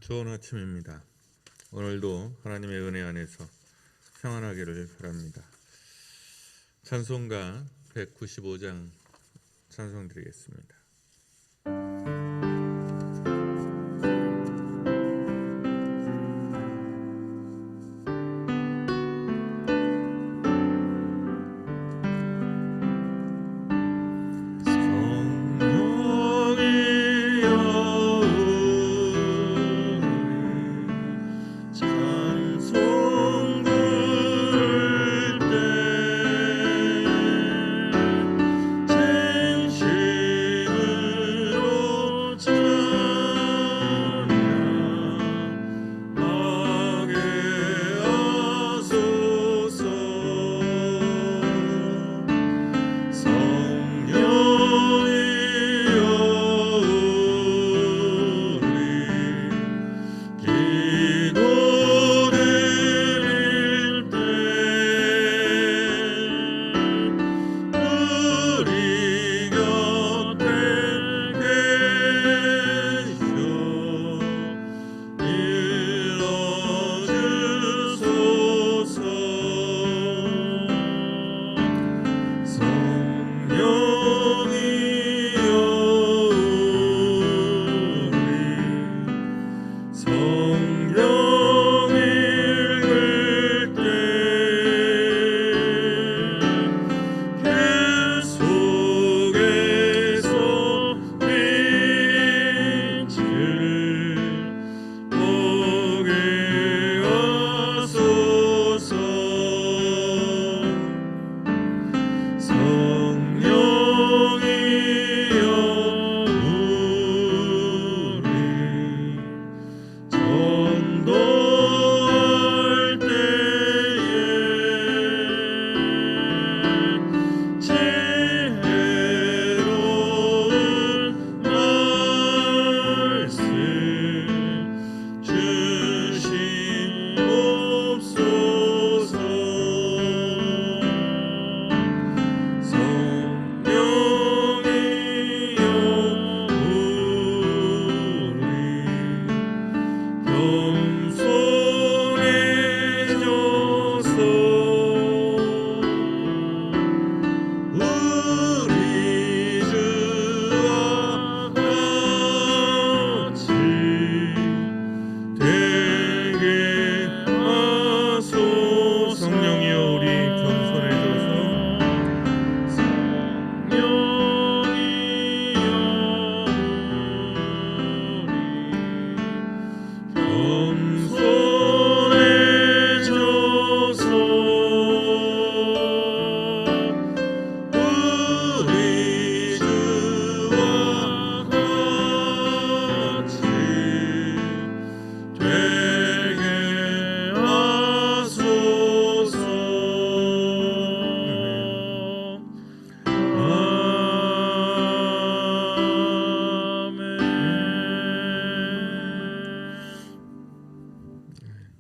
좋은 아침입니다. 오늘도 하나님의 은혜 안에서 평안하기를 바랍니다. 찬송가 195장 찬송 드리겠습니다.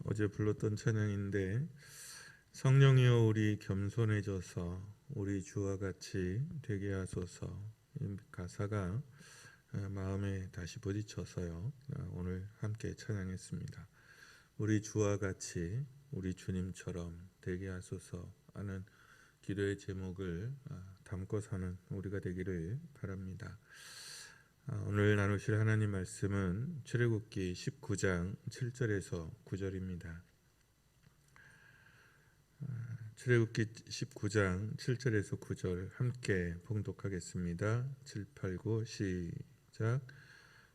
어제 불렀던 찬양인데, 성령이여 우리 겸손해져서 우리 주와 같이 되게 하소서. 이 가사가 마음에 다시 부딪혀서요, 오늘 함께 찬양했습니다. 우리 주와 같이 우리 주님처럼 되게 하소서 하는 기도의 제목을 담고 사는 우리가 되기를 바랍니다. 오늘 나누실 하나님 말씀은 출애굽기 19장 7절에서 9절입니다. 출애굽기 19장 7절에서 9절 함께 봉독하겠습니다. 7, 8, 9 시작.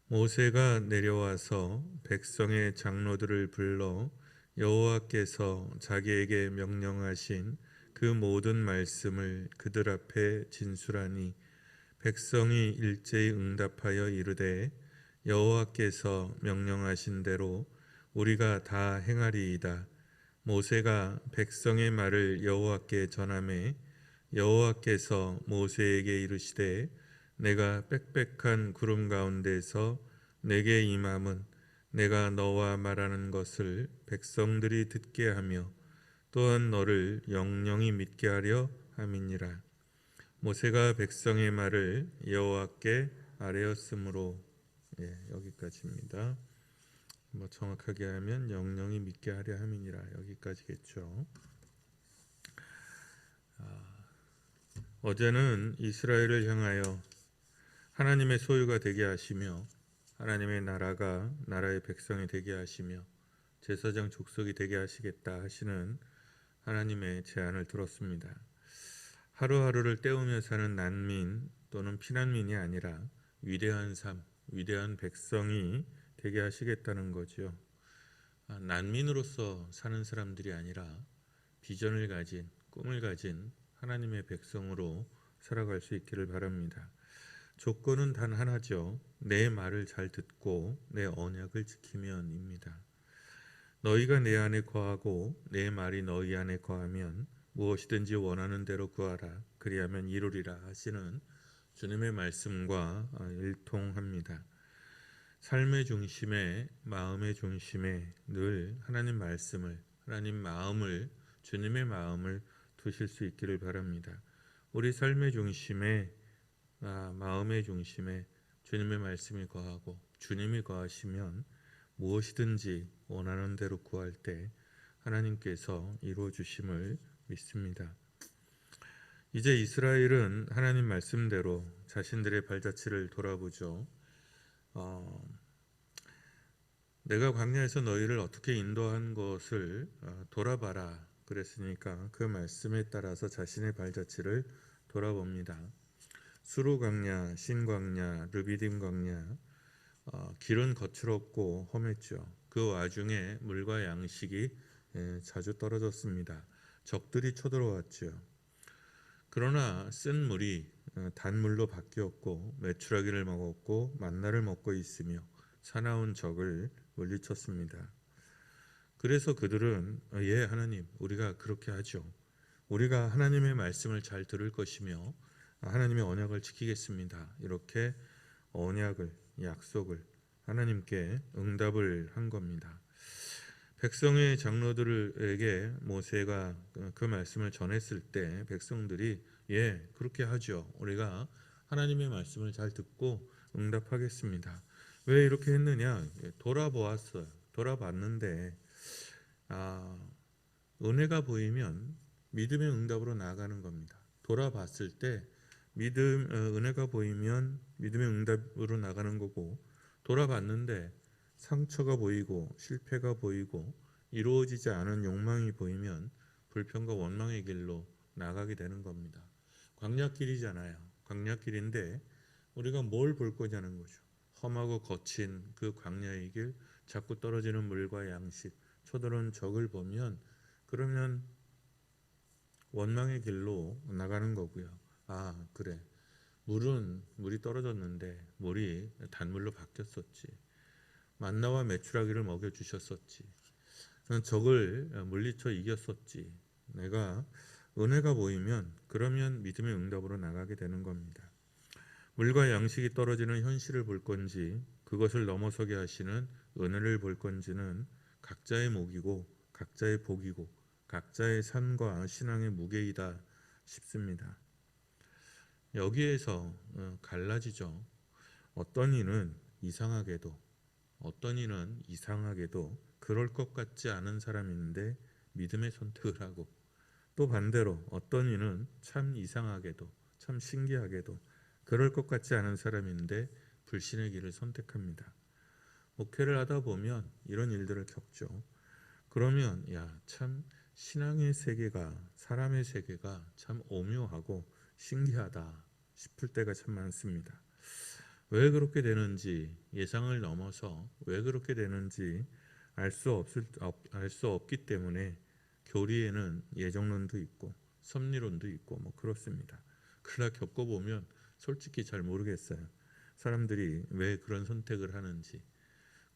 모세가 내려와서 백성의 장로들을 불러 여호와께서 자기에게 명령하신 그 모든 말씀을 그들 앞에 진술하니 백성이 일제히 응답하여 이르되 여호와께서 명령하신 대로 우리가 다 행하리이다. 모세가 백성의 말을 여호와께 전하매 여호와께서 모세에게 이르시되 내가 빽빽한 구름 가운데서 내게 임함은 내가 너와 말하는 것을 백성들이 듣게 하며 또한 너를 영영히 믿게 하려 함이니라. 모세가 백성의 말을 여호와께 아뢰었으므로. 여기까지입니다. 뭐 정확하게 하면 영영이 믿게 하려 함이니라 여기까지겠죠. 어제는 이스라엘을 향하여 하나님의 소유가 되게 하시며 하나님의 나라가 나라의 백성이 되게 하시며 제사장 족속이 되게 하시겠다 하시는 하나님의 제안을 들었습니다. 하루하루를 때우며 사는 난민 또는 피난민이 아니라 위대한 삶, 위대한 백성이 되게 하시겠다는 거죠. 난민으로서 사는 사람들이 아니라 비전을 가진, 꿈을 가진 하나님의 백성으로 살아갈 수 있기를 바랍니다. 조건은 단 하나죠. 내 말을 잘 듣고 내 언약을 지키면입니다. 너희가 내 안에 거하고 내 말이 너희 안에 거하면 무엇이든지 원하는 대로 구하라. 그리하면 이루리라 하시는 주님의 말씀과 일통합니다. 삶의 중심에, 마음의 중심에 늘 하나님 말씀을, 하나님 마음을, 주님의 마음을 두실 수 있기를 바랍니다. 우리 삶의 중심에, 마음의 중심에 주님의 말씀이 거하고 주님이 거하시면 무엇이든지 원하는 대로 구할 때 하나님께서 이루어 주심을 믿습니다. 이제 이스라엘은 하나님 말씀대로 자신들의 발자취를 돌아보죠. 내가 광야에서 너희를 어떻게 인도한 것을 돌아봐라 그랬으니까 그 말씀에 따라서 자신의 발자취를 돌아봅니다. 수르 광야, 신 광야, 르비딤 광야, 길은 거칠었고 험했죠. 그 와중에 물과 양식이 자주 떨어졌습니다. 적들이 쳐들어왔죠. 그러나 쓴 물이 단물로 바뀌었고 메추라기를 먹었고 만나를 먹고 있으며 사나운 적을 물리쳤습니다. 그래서 그들은 예 하나님 우리가 그렇게 하죠. 우리가 하나님의 말씀을 잘 들을 것이며 하나님의 언약을 지키겠습니다. 이렇게 언약을 약속을 하나님께 응답을 한 겁니다. 백성의 장로들에게 모세가 그 말씀을 전했을 때 백성들이 예 그렇게 하죠. 우리가 하나님의 말씀을 잘 듣고 응답하겠습니다. 왜 이렇게 했느냐? 돌아보았어요. 돌아봤는데 은혜가 보이면 믿음의 응답으로 나아가는 겁니다. 돌아봤을 때 은혜가 보이면 믿음의 응답으로 나가는 거고 돌아봤는데 상처가 보이고 실패가 보이고 이루어지지 않은 욕망이 보이면 불평과 원망의 길로 나가게 되는 겁니다. 광야길이잖아요. 광야길인데 우리가 뭘 볼 거냐는 거죠. 험하고 거친 그 광야의 길, 자꾸 떨어지는 물과 양식, 쳐들어온 적을 보면 그러면 원망의 길로 나가는 거고요. 그래. 물이 떨어졌는데 물이 단물로 바뀌었었지. 만나와 메추라기를 먹여주셨었지. 적을 물리쳐 이겼었지. 내가 은혜가 보이면 그러면 믿음의 응답으로 나가게 되는 겁니다. 물과 양식이 떨어지는 현실을 볼 건지 그것을 넘어서게 하시는 은혜를 볼 건지는 각자의 몫이고 각자의 복이고 각자의 삶과 신앙의 무게이다 싶습니다. 여기에서 갈라지죠. 어떤 이는 이상하게도 그럴 것 같지 않은 사람이 있는데 믿음의 선택을 하고 또 반대로 어떤 이는 참 이상하게도 참 신기하게도 그럴 것 같지 않은 사람인데 불신의 길을 선택합니다. 목회를 하다 보면 이런 일들을 겪죠. 그러면 참 신앙의 세계가 사람의 세계가 참 오묘하고 신기하다 싶을 때가 참 많습니다. 왜 그렇게 되는지 예상을 넘어서 왜 그렇게 되는지 알 수 없기 때문에 교리에는 예정론도 있고 섭리론도 있고 뭐 그렇습니다. 그러나 겪어보면 솔직히 잘 모르겠어요. 사람들이 왜 그런 선택을 하는지.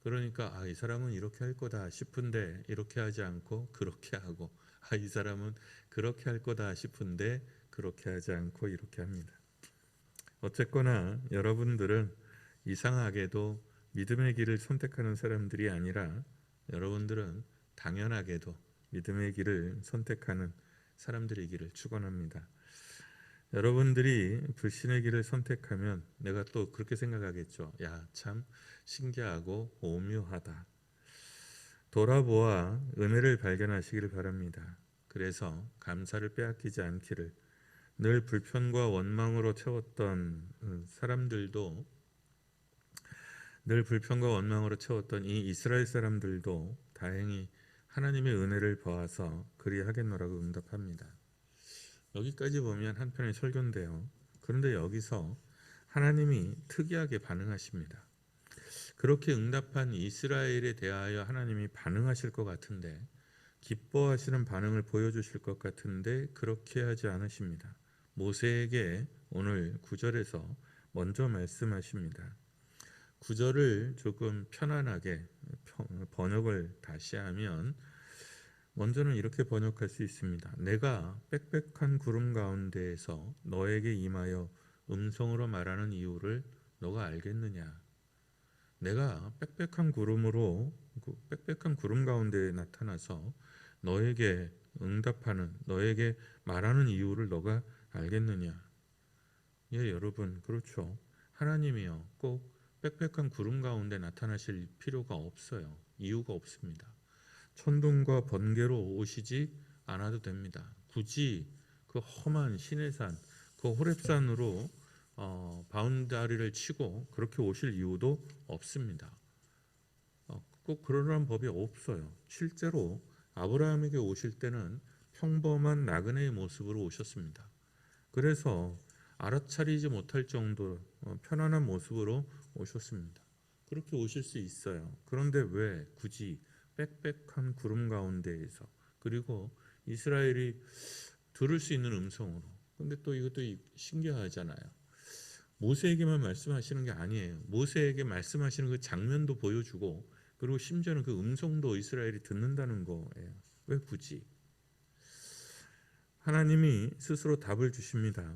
그러니까 이 사람은 이렇게 할 거다 싶은데 이렇게 하지 않고 그렇게 하고 이 사람은 그렇게 할 거다 싶은데 그렇게 하지 않고 이렇게 합니다. 어쨌거나 여러분들은 이상하게도 믿음의 길을 선택하는 사람들이 아니라 여러분들은 당연하게도 믿음의 길을 선택하는 사람들이기를 축원합니다. 여러분들이 불신의 길을 선택하면 내가 또 그렇게 생각하겠죠. 참 신기하고 오묘하다. 돌아보아 은혜를 발견하시길 바랍니다. 그래서 감사를 빼앗기지 않기를. 늘 불편과 원망으로 채웠던 사람들도 늘 불평과 원망으로 채웠던 이 이스라엘 사람들도 다행히 하나님의 은혜를 보아서 그리하겠노라고 응답합니다. 여기까지 보면 한편의 설교인데요. 그런데 여기서 하나님이 특이하게 반응하십니다. 그렇게 응답한 이스라엘에 대하여 하나님이 반응하실 것 같은데, 기뻐하시는 반응을 보여주실 것 같은데 그렇게 하지 않으십니다. 모세에게 오늘 9절에서 먼저 말씀하십니다. 9절을 조금 편안하게 번역을 다시 하면 먼저는 이렇게 번역할 수 있습니다. 내가 빽빽한 구름 가운데에서 너에게 임하여 음성으로 말하는 이유를 너가 알겠느냐? 내가 빽빽한 구름 가운데 나타나서 너에게 응답하는, 너에게 말하는 이유를 너가 알겠느냐? 예, 여러분, 그렇죠. 하나님이요, 꼭 빽빽한 구름 가운데 나타나실 필요가 없어요. 이유가 없습니다. 천둥과 번개로 오시지 않아도 됩니다. 굳이 그 험한 시내산, 그 호렙산으로 바운다리를 치고 그렇게 오실 이유도 없습니다. 꼭 그러라는 법이 없어요. 실제로 아브라함에게 오실 때는 평범한 나그네의 모습으로 오셨습니다. 그래서 알아차리지 못할 정도 편안한 모습으로 오셨습니다. 그렇게 오실 수 있어요. 그런데 왜 굳이 빽빽한 구름 가운데에서, 그리고 이스라엘이 들을 수 있는 음성으로. 근데 또 이것도 신기하잖아요. 모세에게만 말씀하시는 게 아니에요. 모세에게 말씀하시는 그 장면도 보여주고, 그리고 심지어는 그 음성도 이스라엘이 듣는다는 거예요. 왜 굳이? 하나님이 스스로 답을 주십니다.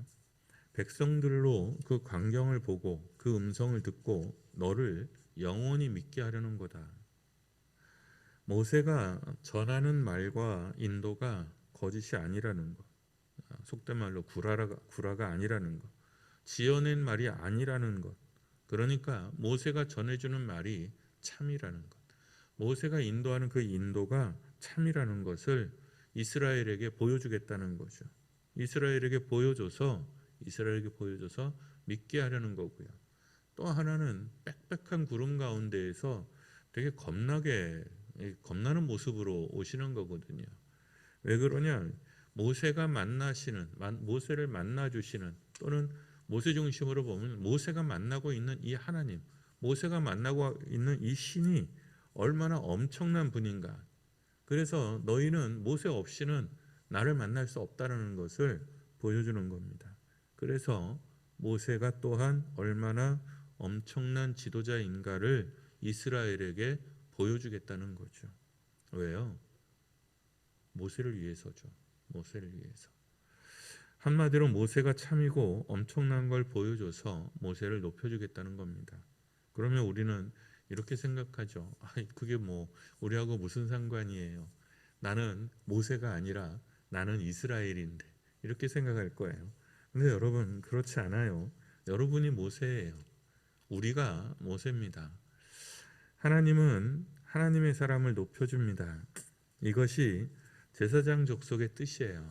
백성들로 그 광경을 보고 그 음성을 듣고 너를 영원히 믿게 하려는 거다. 모세가 전하는 말과 인도가 거짓이 아니라는 것, 속된 말로 구라가 아니라는 것, 지어낸 말이 아니라는 것. 그러니까 모세가 전해주는 말이 참이라는 것, 모세가 인도하는 그 인도가 참이라는 것을 이스라엘에게 보여주겠다는 거죠. 이스라엘에게 보여줘서 믿게 하려는 거고요. 또 하나는 빽빽한 구름 가운데에서 되게 겁나는 모습으로 오시는 거거든요. 왜 그러냐? 모세를 만나 주시는, 또는 모세 중심으로 보면 모세가 만나고 있는 이 하나님, 모세가 만나고 있는 이 신이 얼마나 엄청난 분인가. 그래서 너희는 모세 없이는 나를 만날 수 없다는 것을 보여주는 겁니다. 그래서 모세가 또한 얼마나 엄청난 지도자인가를 이스라엘에게 보여주겠다는 거죠. 왜요? 모세를 위해서죠. 모세를 위해서. 한마디로 모세가 참이고 엄청난 걸 보여줘서 모세를 높여주겠다는 겁니다. 그러면 우리는 이렇게 생각하죠. 그게 뭐 우리하고 무슨 상관이에요? 나는 모세가 아니라 나는 이스라엘인데, 이렇게 생각할 거예요. 근데 여러분, 그렇지 않아요. 여러분이 모세예요. 우리가 모세입니다. 하나님은 하나님의 사람을 높여줍니다. 이것이 제사장 족속의 뜻이에요.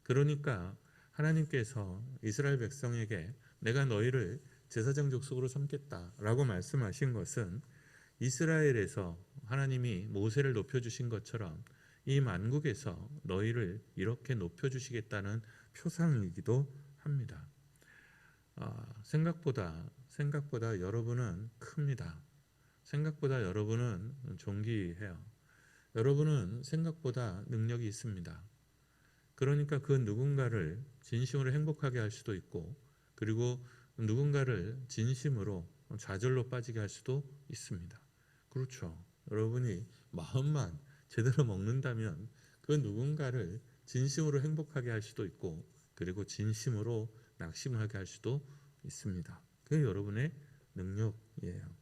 그러니까 하나님께서 이스라엘 백성에게 내가 너희를 제사장 족속으로 삼겠다라고 말씀하신 것은 이스라엘에서 하나님이 모세를 높여주신 것처럼 이 만국에서 너희를 이렇게 높여주시겠다는 표상이기도 합니다. 생각보다 여러분은 큽니다. 생각보다 여러분은 존귀해요. 여러분은 생각보다 능력이 있습니다. 그러니까 그 누군가를 진심으로 행복하게 할 수도 있고, 그리고 누군가를 진심으로 좌절로 빠지게 할 수도 있습니다. 그렇죠. 여러분이 마음만 제대로 먹는다면 그 누군가를 진심으로 행복하게 할 수도 있고, 그리고 진심으로 낙심하게 할 수도 있습니다. 그게 여러분의 능력이에요.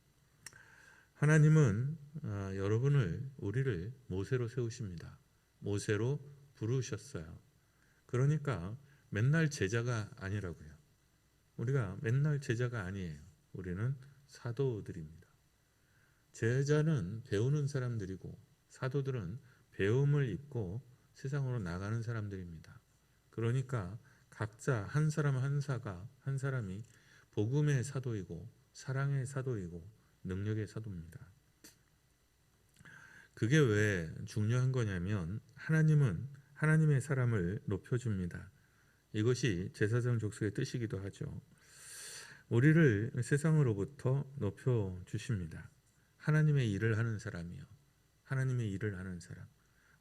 하나님은 우리를 모세로 세우십니다. 모세로 부르셨어요. 그러니까 맨날 제자가 아니라고요. 우리가 맨날 제자가 아니에요. 우리는 사도들입니다. 제자는 배우는 사람들이고 사도들은 배움을 입고 세상으로 나가는 사람들입니다. 그러니까 각자 한 사람 한 사람이 복음의 사도이고 사랑의 사도이고 능력의 사도입니다. 그게 왜 중요한 거냐면 하나님은 하나님의 사람을 높여줍니다. 이것이 제사장 족속의 뜻이기도 하죠. 우리를 세상으로부터 높여주십니다. 하나님의 일을 하는 사람이요. 하나님의 일을 하는 사람.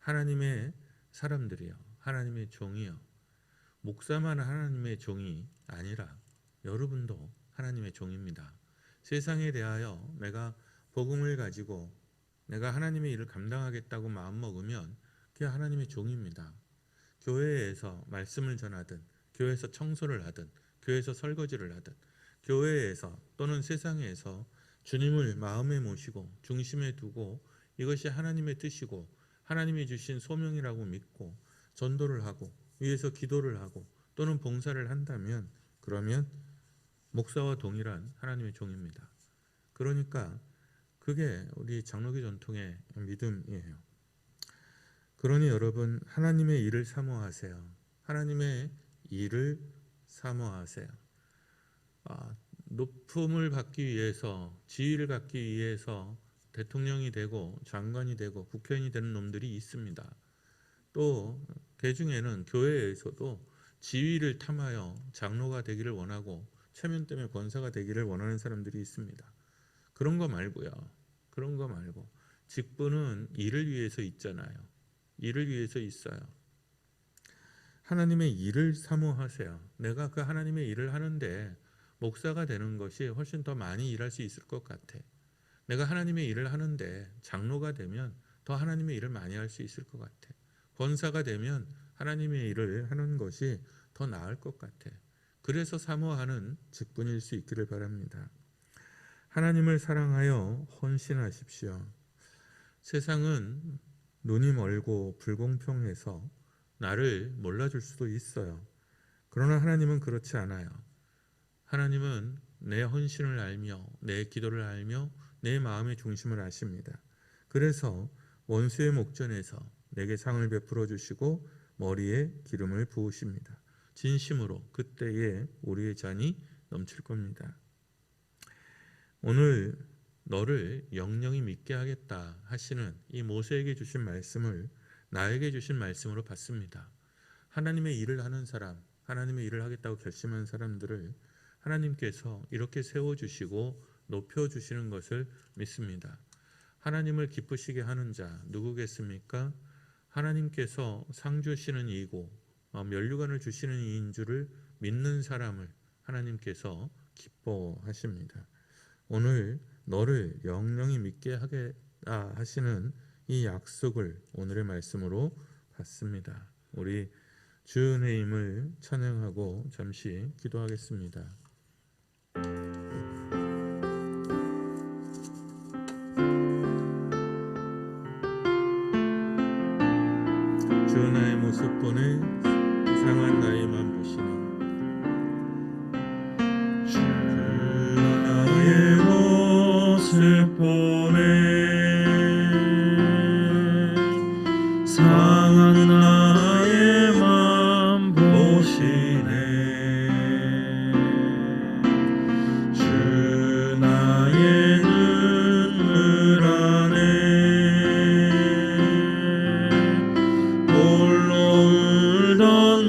하나님의 사람들이요. 하나님의 종이요. 목사만 하나님의 종이 아니라 여러분도 하나님의 종입니다. 세상에 대하여 내가 복음을 가지고 내가 하나님의 일을 감당하겠다고 마음먹으면 그게 하나님의 종입니다. 교회에서 말씀을 전하든 교회에서 청소를 하든 교회에서 설거지를 하든 교회에서 또는 세상에서 주님을 마음에 모시고 중심에 두고 이것이 하나님의 뜻이고 하나님이 주신 소명이라고 믿고 전도를 하고 위에서 기도를 하고 또는 봉사를 한다면 그러면 목사와 동일한 하나님의 종입니다. 그러니까 그게 우리 장로교 전통의 믿음이에요. 그러니 여러분 하나님의 일을 사모하세요. 하나님의 일을 사모하세요. 높음을 받기 위해서 지위를 갖기 위해서 대통령이 되고 장관이 되고 국회의원이 되는 놈들이 있습니다. 또 그 중에는 교회에서도 지위를 탐하여 장로가 되기를 원하고 체면 때문에 권사가 되기를 원하는 사람들이 있습니다. 그런 거 말고요. 그런 거 말고 직분은 일을 위해서 있잖아요. 일을 위해서 있어요. 하나님의 일을 사모하세요. 내가 그 하나님의 일을 하는데 목사가 되는 것이 훨씬 더 많이 일할 수 있을 것 같아. 내가 하나님의 일을 하는데 장로가 되면 더 하나님의 일을 많이 할 수 있을 것 같아. 권사가 되면 하나님의 일을 하는 것이 더 나을 것 같아. 그래서 사모하는 직분일 수 있기를 바랍니다. 하나님을 사랑하여 헌신하십시오. 세상은 눈이 멀고 불공평해서 나를 몰라줄 수도 있어요. 그러나 하나님은 그렇지 않아요. 하나님은 내 헌신을 알며 내 기도를 알며 내 마음의 중심을 아십니다. 그래서 원수의 목전에서 내게 상을 베풀어 주시고 머리에 기름을 부으십니다. 진심으로 그때에 우리의 잔이 넘칠 겁니다. 오늘 너를 영영히 믿게 하겠다 하시는 이 모세에게 주신 말씀을 나에게 주신 말씀으로 받습니다. 하나님의 일을 하는 사람, 하나님의 일을 하겠다고 결심한 사람들을 하나님께서 이렇게 세워주시고 높여주시는 것을 믿습니다. 하나님을 기쁘시게 하는 자 누구겠습니까? 하나님께서 상 주시는 이고 면류관을 주시는 이인 줄을 믿는 사람을 하나님께서 기뻐하십니다. 오늘 너를 영영히 믿게 하겠다 하시는 이 약속을 오늘의 말씀으로 받습니다. 우리 주의 은혜임을 찬양하고 잠시 기도하겠습니다. 주 나의 모습 보내 이상한 나의 맘 보시니 주 나의 모습 보내 상한 나의 맘 보시네 주 나의 눈물 안에 홀로 울던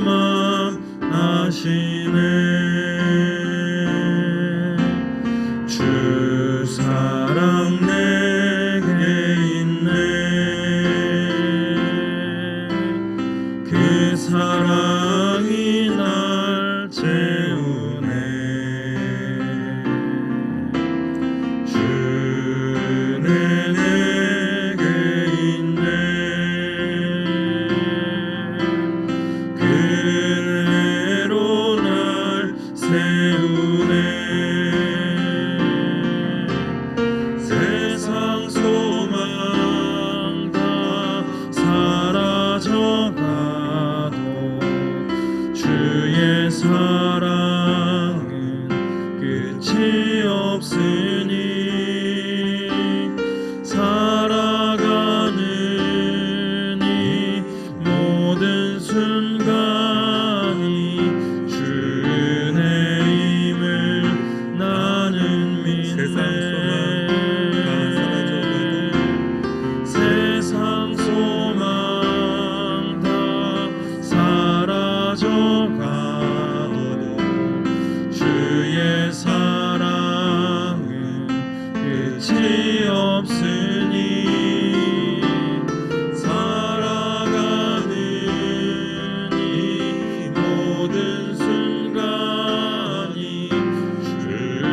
맘 아시네 주 사랑 내게 있네 그 사랑이 날 채우네 주는 내게 있네 그 은혜로 날 세우네 세상 소망 다 사라져가도 주의 사랑은 끝이 없으니 살아가는 가오도 주의 사랑은 끝이 없으니 살아가는 이 모든 순간이 주의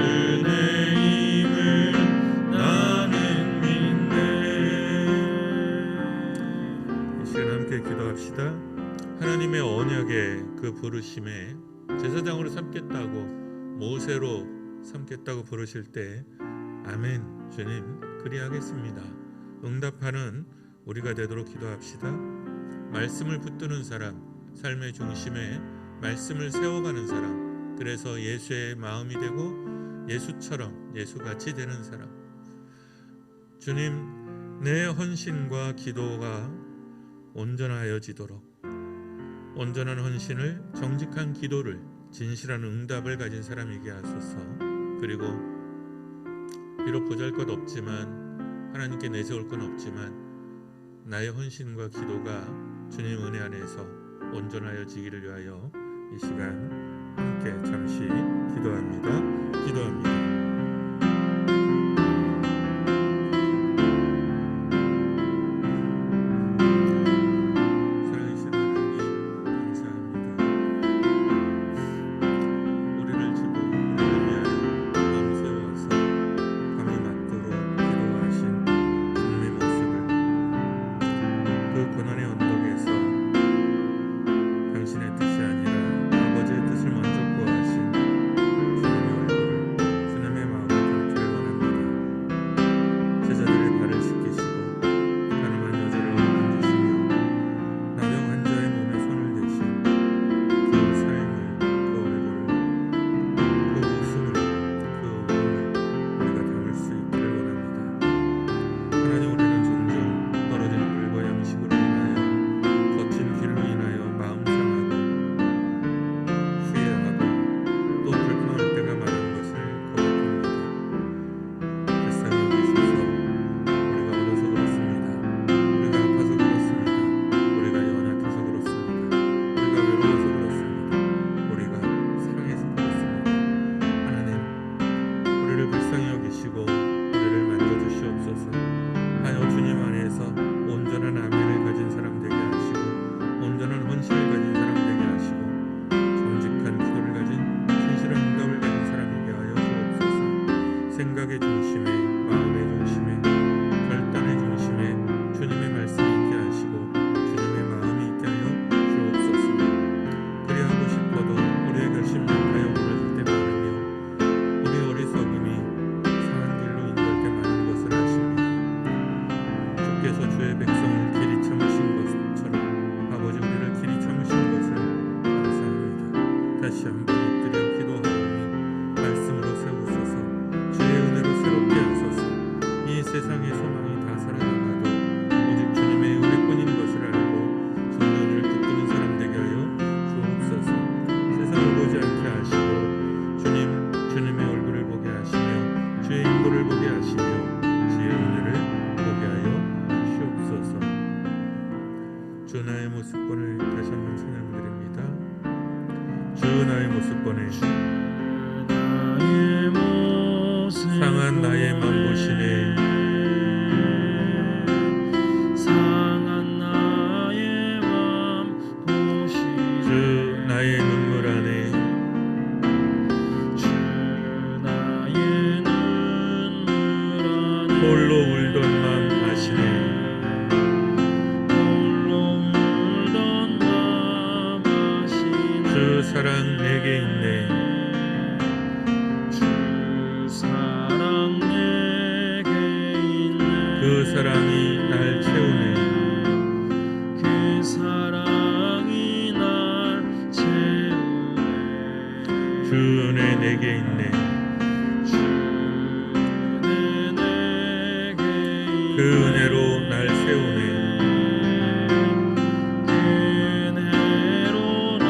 은혜임을 나는 믿네. 이 시간 함께 기도합시다. 하나님의 언약의 그 부르심에 제사장으로 삼겠다고, 모세로 삼겠다고 부르실 때 아멘 주님 그리하겠습니다 응답하는 우리가 되도록 기도합시다. 말씀을 붙드는 사람, 삶의 중심에 말씀을 세워가는 사람, 그래서 예수의 마음이 되고 예수처럼 예수같이 되는 사람. 주님, 내 헌신과 기도가 온전하여지도록, 온전한 헌신을, 정직한 기도를, 진실한 응답을 가진 사람이게 하소서. 그리고 비록 보잘것 없지만, 하나님께 내세울 건 없지만 나의 헌신과 기도가 주님 은혜 안에서 온전하여지기를 위하여 이 시간 함께 잠시 기도합니다. 상한 나의 맘 보시네. 상한 나의 맘 보시네. 주 나의 눈물 안에 주 나의 눈물 안에 홀로 울던 맘 아시네. 홀로 울던 맘 아시네. 주 사랑 내게 있네. 그 사랑이 날 채우네. 그 사랑이 날 채우네. 주 은혜 내게 있네. 주 은혜 내게 있네. 그 은혜로 날 세우네. 그 은혜로 날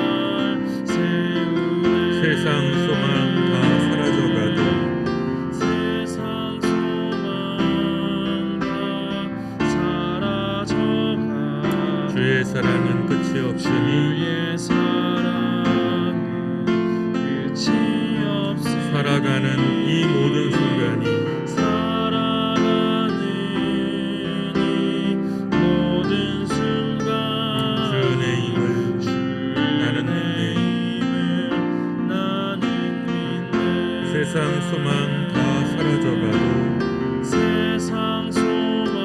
세우네. 세상 소망 다 사라져가도 주의 사랑은 끝이 없으니 주의 사랑은 세상 소망 다 사라져가도 세상 소망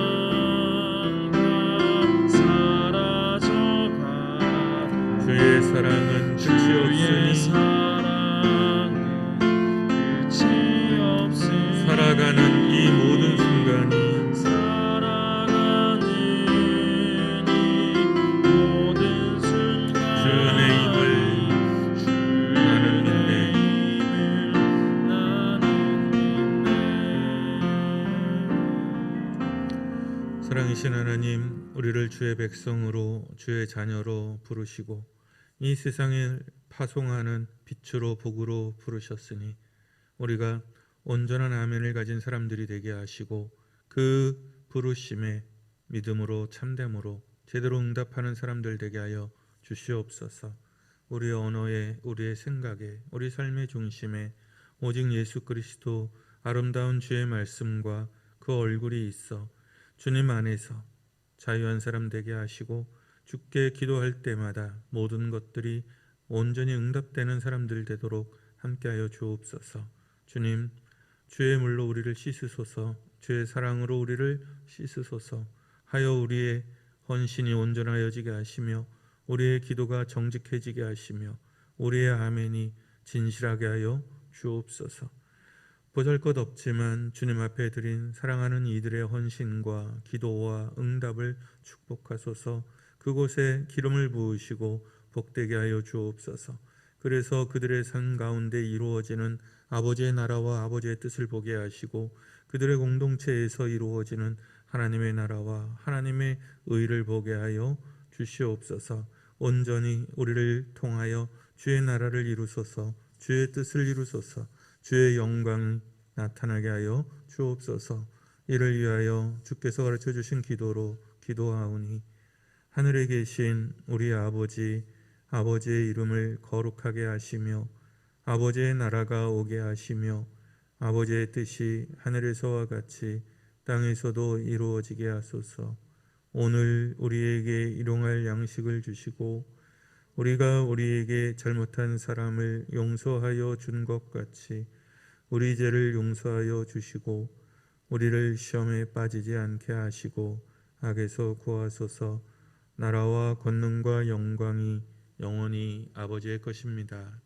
다 사라져가도 주의 사랑은 끝이 주의 없으니 사랑은 끝이 없으니 살아가는 이 모든 순간이 살아가는 이 모든 순간 주 은혜임을 나는 믿네. 사랑이신 하나님, 우리를 주의 백성으로 주의 자녀로 부르시고 이 세상을 파송하는 빛으로 복으로 부르셨으니 우리가 온전한 아멘을 가진 사람들이 되게 하시고 그 부르심에 믿음으로 참됨으로 제대로 응답하는 사람들 되게 하여 주시옵소서. 우리의 언어에, 우리의 생각에, 우리 삶의 중심에 오직 예수 그리스도 아름다운 주의 말씀과 그 얼굴이 있어 주님 안에서 자유한 사람 되게 하시고 주께 기도할 때마다 모든 것들이 온전히 응답되는 사람들 되도록 함께하여 주옵소서. 주님, 주의 물로 우리를 씻으소서. 주의 사랑으로 우리를 씻으소서 하여 우리의 헌신이 온전하여지게 하시며 우리의 기도가 정직해지게 하시며 우리의 아멘이 진실하게 하여 주옵소서. 보잘것없지만 주님 앞에 드린 사랑하는 이들의 헌신과 기도와 응답을 축복하소서. 그곳에 기름을 부으시고 복되게 하여 주옵소서. 그래서 그들의 삶 가운데 이루어지는 아버지의 나라와 아버지의 뜻을 보게 하시고 그들의 공동체에서 이루어지는 하나님의 나라와 하나님의 의를 보게 하여 주시옵소서. 온전히 우리를 통하여 주의 나라를 이루소서. 주의 뜻을 이루소서. 주의 영광이 나타나게 하여 주옵소서. 이를 위하여 주께서 가르쳐 주신 기도로 기도하오니 하늘에 계신 우리 아버지, 아버지의 이름을 거룩하게 하시며 아버지의 나라가 오게 하시며 아버지의 뜻이 하늘에서와 같이 땅에서도 이루어지게 하소서. 오늘 우리에게 일용할 양식을 주시고 우리가 우리에게 잘못한 사람을 용서하여 준 것 같이 우리 죄를 용서하여 주시고 우리를 시험에 빠지지 않게 하시고 악에서 구하소서. 나라와 권능과 영광이 영원히 아버지의 것입니다.